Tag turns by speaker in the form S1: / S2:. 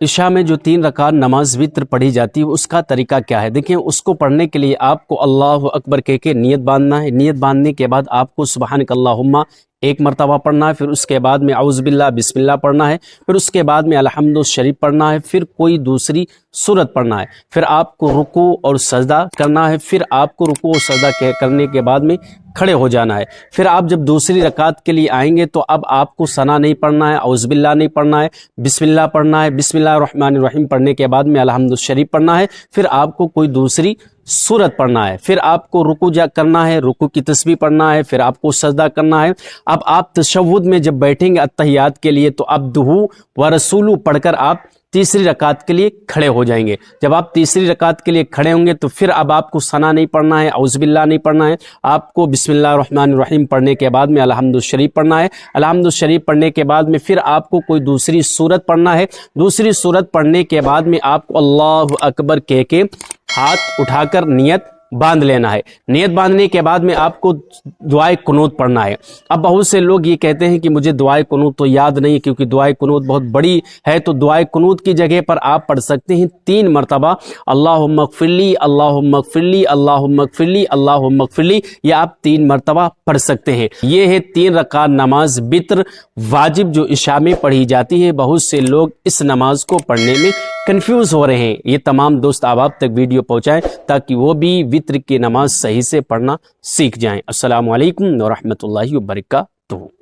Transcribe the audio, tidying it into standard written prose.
S1: عشاء میں جو 3 رکعت نماز وطر پڑھی جاتی ہے اس کا طریقہ کیا ہے؟ دیکھیں، اس کو پڑھنے کے لیے آپ کو اللہ اکبر کہہ کے نیت باندھنا ہے۔ نیت باندھنے کے بعد آپ کو سبحانک اللہم 1 مرتبہ پڑھنا ہے، پھر اس کے بعد میں اعوذ باللہ بسم اللہ پڑھنا ہے، پھر اس کے بعد میں الحمد شریف پڑھنا ہے، پھر کوئی دوسری سورت پڑھنا ہے، پھر آپ کو رکوع اور سجدہ کرنا ہے، پھر آپ کو رکوع اور سجدہ کرنے کے بعد میں کھڑے ہو جانا ہے۔ پھر آپ جب دوسری رکعت کے لیے آئیں گے تو اب آپ کو ثنا نہیں پڑھنا ہے، اعوذ باللہ نہیں پڑھنا ہے، بسم اللہ پڑھنا ہے۔ بسم اللہ الرحمن الرحیم پڑھنے کے بعد میں الحمد شریف پڑھنا ہے، پھر آپ کو کوئی دوسری سورت پڑھنا ہے، پھر آپ کو رکوع کرنا ہے، رکوع کی تسبیح پڑھنا ہے، پھر آپ کو سجدہ کرنا ہے۔ اب آپ تشہد میں جب بیٹھیں گے اتحیات کے لیے تو عبدہ و رسولہ پڑھ کر آپ تیسری رکعت کے لیے کھڑے ہو جائیں گے۔ جب آپ تیسری رکعت کے لیے کھڑے ہوں گے تو پھر اب آپ کو ثنا نہیں پڑھنا ہے، اعوذ باللہ نہیں پڑھنا ہے، آپ کو بسم اللہ الرحمن الرحیم پڑھنے کے بعد میں الحمد شریف پڑھنا ہے۔ الحمد شریف پڑھنے کے بعد میں پھر آپ کو کوئی دوسری سورت پڑھنا ہے۔ دوسری سورت پڑھنے کے بعد میں آپ کو اللہ اکبر کہہ کے ہاتھ اٹھا کر نیت باندھ لینا ہے۔ نیت باندھنے کے بعد میں آپ کو دعائے قنوت پڑھنا ہے۔ اب بہت سے لوگ یہ کہتے ہیں کہ مجھے دعائے قنوت تو یاد نہیں کیونکہ دعائے قنوت بہت بڑی ہے، تو دعائے قنوت کی جگہ پر آپ پڑھ سکتے ہیں 3 مرتبہ اللہم اغفر لی، اللہم اغفر لی، اللہم اغفر لی، اللہم اغفر لی، یہ آپ 3 مرتبہ پڑھ سکتے ہیں۔ یہ ہے 3 رکعت نماز وتر واجب جو عشاء میں پڑھی جاتی ہے۔ بہت سے لوگ اس نماز کو پڑھنے میں کنفیوز ہو رہے ہیں۔ یہ تمام دوست آپ تک ویڈیو پہنچائیں تاکہ وہ بھی وتر کی نماز صحیح سے پڑھنا سیکھ جائیں۔ السلام علیکم ورحمۃ اللہ وبرکاتہ۔